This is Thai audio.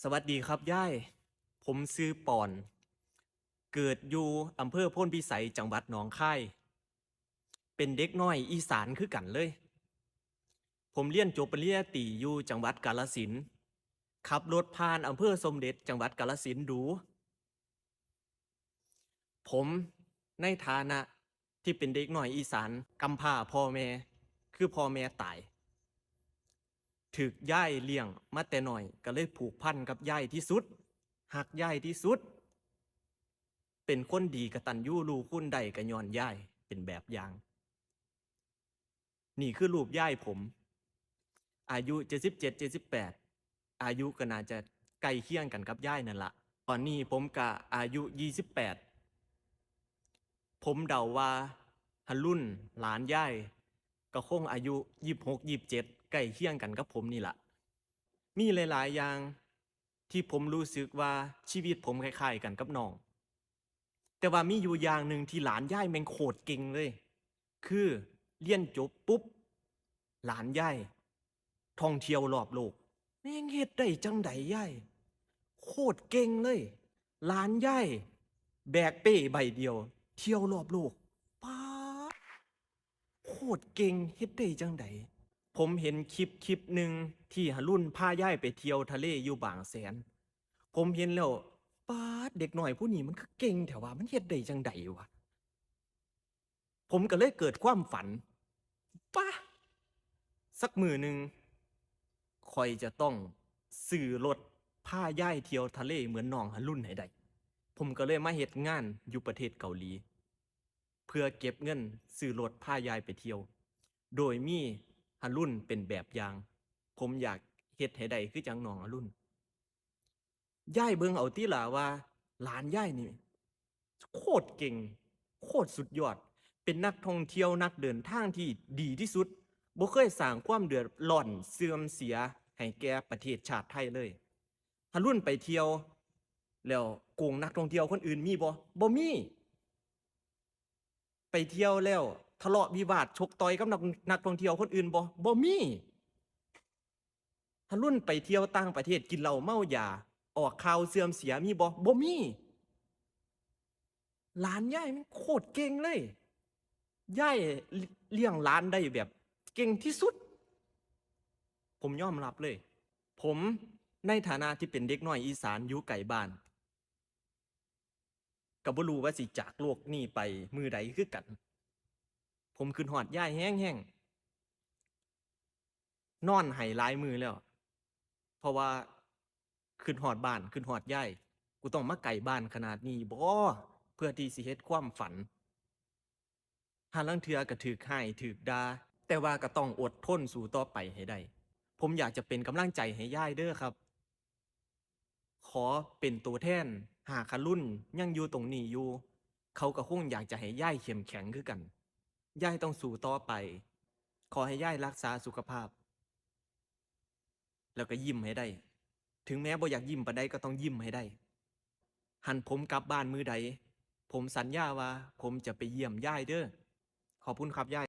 สวัสดีครับย่ายผมชื่อปอนเกิดอยู่อำเภอโพนพิสัยจังหวัดหนองคายเป็นเด็กน้อยอีสานคือกันเลยผมเรียนจบปริญญาตรีอยู่จังหวัดกาฬสินธุ์ขับรถผ่านอำเภอสมเด็จจังหวัดกาฬสินธุ์ดูผมในฐานะที่เป็นเด็กน้อยอีสานกำพร้าพ่อแม่คือพ่อแม่ตายถึกย่ายเลี้ยงมาแต่น้อยก็เลยผูกพันกับย่ายที่สุดหักย่ายที่สุด เป็นคนดีกตัญญูรู้คุณใดกะย้อนย่ายเป็นแบบอย่างนี่คือรูปย่ายผมอายุ77 78อายุก็น่าจะใกล้เคียงกันกับย่ายนั่นละตอนนี้ผมกะอายุ28ผมเดาว่าหันรุ่นหลานย่ายก็คงอายุ26 27ใกล้เคียงกันกับผมนี่ละมีหลายๆอย่างที่ผมรู้สึกว่าชีวิตผมคล้ายๆกันกับน้องแต่ว่ามีอยู่อย่างหนึ่งที่หลานย่ายแม่งโคตรเก่งเลยคือเรียนจบปุ๊บหลานย่ายท่องเที่ยวรอบโลกแม่งเฮ็ดได้จังใดย่ายโคตรเก่งเลยหลานย่ายแบกเป้ใบเดียวเที่ยวรอบโลกป๊าดโคตรเก่งเฮ็ดได้จังใดผมเห็นคลิปหนึ่งที่หรุ่นพาย่ายไปเที่ยวทะเลอยู่บางแสนผมเห็นแล้วป๊าดเด็กหน่อยผู้นี้มันคือเก่งแต่ว่ามันเฮ็ดได้จังใดวะผมก็เลยเกิดความฝันป้าสักมือหนึ่งคอยจะต้องซื้อรถพาย่ายเที่ยวทะเลเหมือนน้องหรุ่นให้ได้ผมก็เลยมาเฮ็ดงานอยู่ประเทศเกาหลีเพื่อเก็บเงินซื้อรถพายายไปเที่ยวโดยมีหรุ่นเป็นแบบอย่างผมอยากเฮ็ดให้ได้คือจังน้องหรุ่นย่ายเบิ่งเอาติล่ะว่าหลานย่ายนี่โคตรเก่งโคตรสุดยอดเป็นนักท่องเที่ยวนักเดินทางที่ดีที่สุดบ่เคยสร้างความเดือดร้อนเสื่อมเสียให้แก่ประเทศชาติไทยเลยถ้ารุ่นไปเที่ยวแล้วโกงนักท่องเที่ยวคนอื่นมีบ่มีไปเที่ยวแล้วทะเลาะวิวาทชกต่อยกับนักท่องเที่ยวคนอื่นบ่มีถ้ารุ่นไปเที่ยวต่างประเทศกินเหล้าเมายาออกข่าวเสื่อมเสียมีบ่มีหลานย่ายมันโคตรเก่งเลยย่ายเลี้ยงหลานได้แบบเก่งที่สุดผมยอมรับเลยผมในฐานะที่เป็นเด็กน้อยอีสานอยู่ไกลบ้านก็บ่รู้ว่าสิจากโลกนี้ไปมื้อใดคือกันผมคิดฮอดยายแฮงๆนอนไห้หลายมื้อแล้วเพราะว่าคิดฮอดบ้านคิดฮอดยายกูต้องมาไกลบ้านขนาดนี้บ่เพื่อที่สิเฮ็ดความฝันห่าลางเทื่อก็ถูกให้ถูกด่าแต่ว่าก็ต้องอดทนสู้ต่อไปให้ได้ผมอยากจะเป็นกำลังใจให้ยายเด้อครับ ขอเป็นตัวแทนหากรุ่นยังอยู่ตรงนี้อยู่เขาก็คงอยากจะให้ย่ายเข้มแข็งคือกันย่ายต้องสู้ต่อไปขอให้ย่ายรักษาสุขภาพแล้วก็ยิ้มให้ได้ถึงแม้บ่อยากยิ้มปานใดก็ต้องยิ้มให้ได้หันผมกลับบ้านมื้อใดผมสัญญาว่าผมจะไปเยี่ยมย่ายเด้อขอบคุณครับย่าย